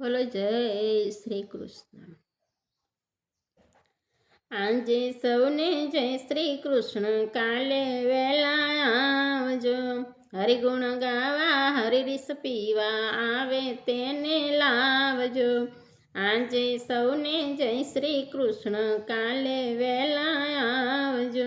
બોલો જય શ્રી કૃષ્ણ। આજે સૌને જય શ્રી કૃષ્ણ, કાલે વેલા આવજો। હરિગુણ ગાવા હરિરીસ પીવા, આવે તેને લાવજો। આજે સૌને જય શ્રી કૃષ્ણ, કાલે વેલા આવજો।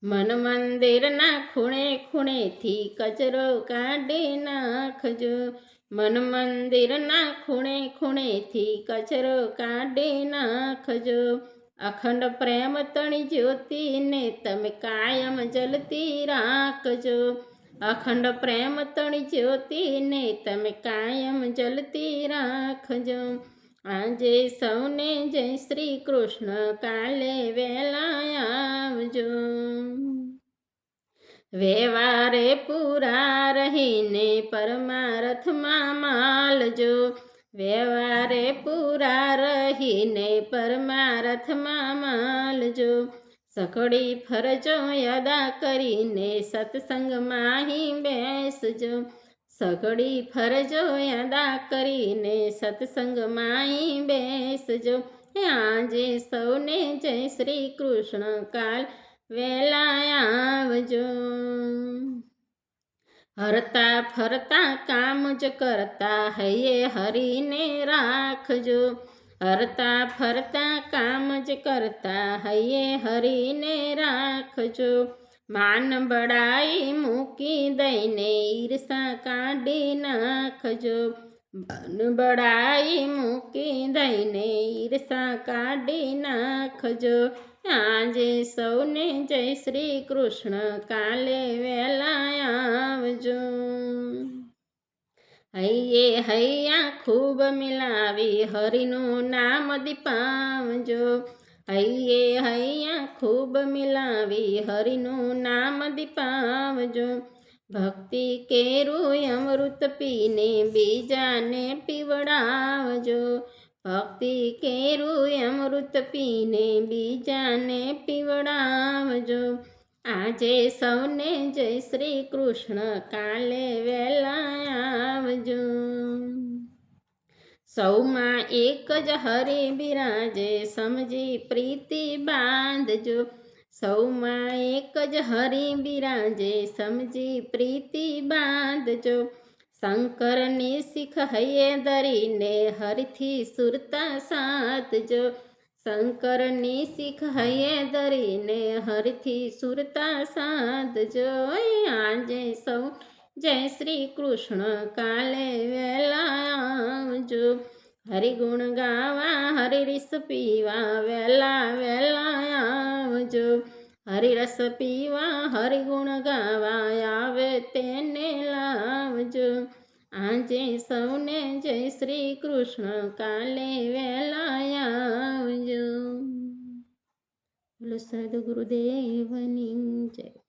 મન મંદિરના ખૂણે ખૂણેથી કચરો કાઢી નાખજો। મન મંદિરના ખૂણે ખૂણેથી કચરો કાઢી નાખજો। અખંડ પ્રેમ તણી જ્યોતિને તમે કાયમ જલતી રાખજો। અખંડ પ્રેમ તણી જ્યોતિને તમે કાયમ જલતી રાખજો। આજે સૌને જય શ્રી કૃષ્ણ, કાલે વેલા આવજો। વ્યવહારે પૂરા રહીને પરમારથમાં માલજો। વ્યવહારે પૂરા રહીને પરમારથમાં માલજો। સઘળી ફરજો અદા કરીને સત્સંગમાં બેસજો। સઘળી ફરજો અદા કરીને સત્સંગમાં બેસજો। આજે સૌને જય શ્રી કૃષ્ણ, કાલ વેલા આવજો। હરતા ફરતા કામ જ કરતા હૈયે હરીને રાખજો। હરતા ફરતા કામ જ કરતા હૈયે હરીને રાખજો। માન બડાઈ મૂકી દઈને ઈર્ષા કાઢી નાખજો। માન બડાઈ મૂકી દઈને ઈર્ષા કાઢી નાખજો। આજે સૌને જય શ્રી કૃષ્ણ, કાલે વેલા આવજો। હૈયે હૈયા ખૂબ મિલાવી હરિનું નામ દીપાવજો। હૈયે હૈયા ખૂબ મિલાવી હરિનું નામ દીપાવજો। ભક્તિ કેરું અમૃત પીને બીજાને પીવડાવજો। ભક્તિ કેરું અમૃત પીને બીજાને પીવડાવજો। આજે સૌને જય શ્રી કૃષ્ણ, કાલે વેલા આવજો। સૌમાં એક જ હરિ બિરાજે સમજી પ્રીતિ બાંધજો। સૌમાં એક જ હરિ બિરાજે સમજી પ્રીતિ બાંધજો। શંકરની શીખ હૈયે ધરીને હરિથી સુરતા સાધજો। શંકરની શીખ હૈયે ધરીને હરિથી સુરતા સાધજો। આજે સૌ જય શ્રી કૃષ્ણ, કાલે વેલા આવજો। હરિગુણ ગાવા હરિરસ પીવા, વેલા વેલા આવજો। હરિરસ પીવા હરિગુણ ગાવા, આવે તેને લાવજો। આજે સૌને જય શ્રી કૃષ્ણ, કાલે વેલા આવજો। બોલો સદગુરુદેવની જય।